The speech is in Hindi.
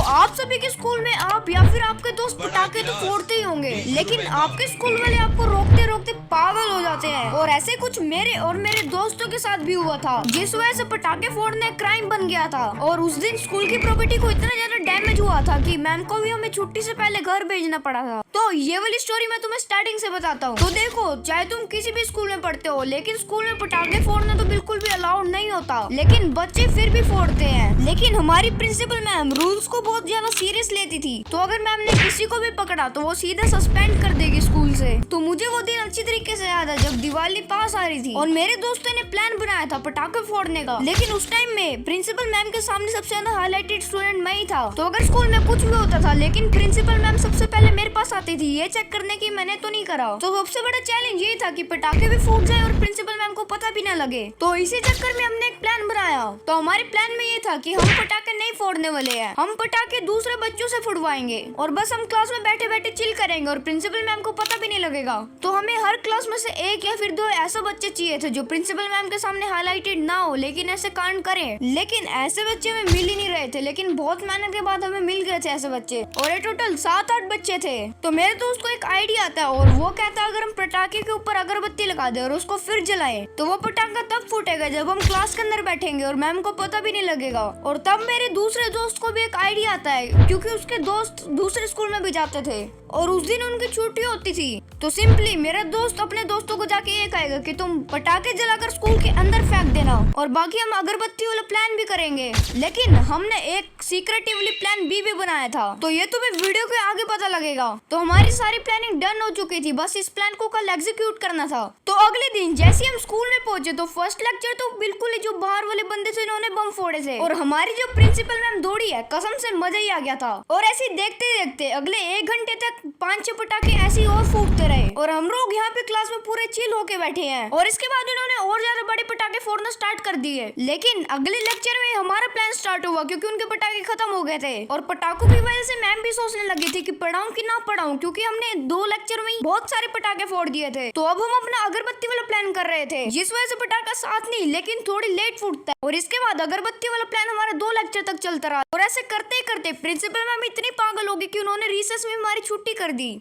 आप सभी के स्कूल में आप या फिर आपके दोस्त पटाखे तो फोड़ते ही होंगे, लेकिन आपके स्कूल वाले आपको रोकते रोकते पागल हो जाते हैं। और ऐसे कुछ मेरे और मेरे दोस्तों के साथ भी हुआ था, जिस वजह से पटाखे फोड़ने क्राइम बन गया था। और उस दिन स्कूल की प्रॉपर्टी को इतना ज्यादा डैमेज हुआ था कि मैम को भी हमें छुट्टी से पहले घर भेजना पड़ा था। तो ये वाली स्टोरी मैं तुम्हें स्टार्टिंग से बताता हूँ। तो देखो, चाहे तुम किसी भी स्कूल में पढ़ते हो, लेकिन स्कूल में पटाखे फोड़ना तो बिल्कुल भी अलाउड नहीं होता, लेकिन बच्चे फिर भी फोड़ते हैं। लेकिन हमारी प्रिंसिपल मैम रूल्स को बहुत ज्यादा सीरियस लेती थी, तो अगर मैम ने किसी को भी पकड़ा तो वो सीधा सस्पेंड कर देगी स्कूल से। तो मुझे वो दिन अच्छी तरीके से याद है जब दिवाली पास आ रही थी और मेरे दोस्तों ने प्लान बनाया था पटाखे फोड़ने का, लेकिन उस टाइम में प्रिंसिपल मैम के सामने सबसे ज्यादा हाईलाइटेड स्टूडेंट मैं ही था। तो अगर स्कूल में कुछ भी होता था, लेकिन प्रिंसिपल मैम सबसे पहले मेरे पास आती थी ये चेक करने की मैंने तो नहीं करा। तो सबसे बड़ा चैलेंज ये था कि पटाखे भी फूट जाए और प्रिंसिपल मैम को पता भी न लगे। तो इसी चक्कर में हमने एक प्लान बनाया। तो हमारे प्लान में ये था कि हम पटाखे नहीं फोड़ने वाले हैं, हम पटाखे दूसरे बच्चों से फुड़वाएंगे और बस हम क्लास में बैठे बैठे चिल करेंगे और प्रिंसिपल मैम को पता भी नहीं लगेगा। तो हमें हर क्लास में से एक या फिर दो ऐसे बच्चे चाहिए थे जो प्रिंसिपल मैम के सामने हाईलाइटेड ना हो, लेकिन ऐसे कांड करें। लेकिन ऐसे बच्चे हमें मिल ही नहीं रहे थे, लेकिन बहुत मेहनत के बाद हमें मिल गए थे ऐसे बच्चे, और ये टोटल 7-8 बच्चे थे। तो मेरे दोस्त को एक आइडिया आता है और वो कहता है अगर हम पटाखे के ऊपर अगरबत्ती लगा दे और उसको फिर जलाएं तो वो पटाखा तब फूटेगा जब हम क्लास के अंदर बैठेंगे और मैम को पता भी नहीं लगेगा। और तब मेरे दूसरे दोस्त को भी एक आइडिया आता है, क्योंकि उसके दोस्त दूसरे स्कूल में भी जाते थे और उस दिन उनकी छुट्टी होती थी। तो सिंपली मेरा दोस्त अपने दोस्तों को जाके ये कहेगा कि तुम पटाखे जलाकर स्कूल के अंदर फेंक देना और बाकी हम अगरबत्ती वाला प्लान भी करेंगे। लेकिन हमने एक सीक्रेटिवली प्लान बी भी बनाया था, तो ये तुम्हें वीडियो के आगे पता लगेगा। तो हमारी सारी प्लानिंग डन हो चुकी थी, बस इस प्लान को कल एग्जीक्यूट करना था। तो अगले दिन जैसे हम स्कूल में पहुंचे तो फर्स्ट लेक्चर तो बिल्कुल ही जो बाहर वाले बंदे थे उन्होंने बम फोड़े थे और हमारी जो प्रिंसिपल मैम दौड़ी है, कसम से मजा ही आ गया था। और ऐसे देखते देखते अगले 1 घंटे तक 5-6 पटाखे ऐसे ही और फूटते रहे और हम लोग यहाँ पे क्लास में पूरे चिल होके बैठे हैं। और इसके बाद उन्होंने और ज्यादा बड़े पटाखे फोड़ना स्टार्ट कर दिए। लेकिन अगले लेक्चर में हमारा प्लान स्टार्ट हुआ क्योंकि उनके पटाखे खत्म हो गए थे और पटाखों की वजह से मैम भी सोचने लगी थी कि पढ़ाऊं कि ना पढ़ाऊं, क्योंकि हमने 2 लेक्चर में बहुत सारे पटाखे फोड़ दिए थे। तो अब हम अपना अगरबत्ती वाला प्लान कर रहे थे, जिस वजह से पटाखा साथ नहीं लेकिन थोड़ी लेट फूटता है। और इसके बाद अगरबत्ती वाला प्लान हमारा 2 लेक्चर तक चलता रहा और ऐसे करते करते प्रिंसिपल मैम इतनी पागल हो गई कि उन्होंने रिसेस में हमारी छुट्टी कर दी।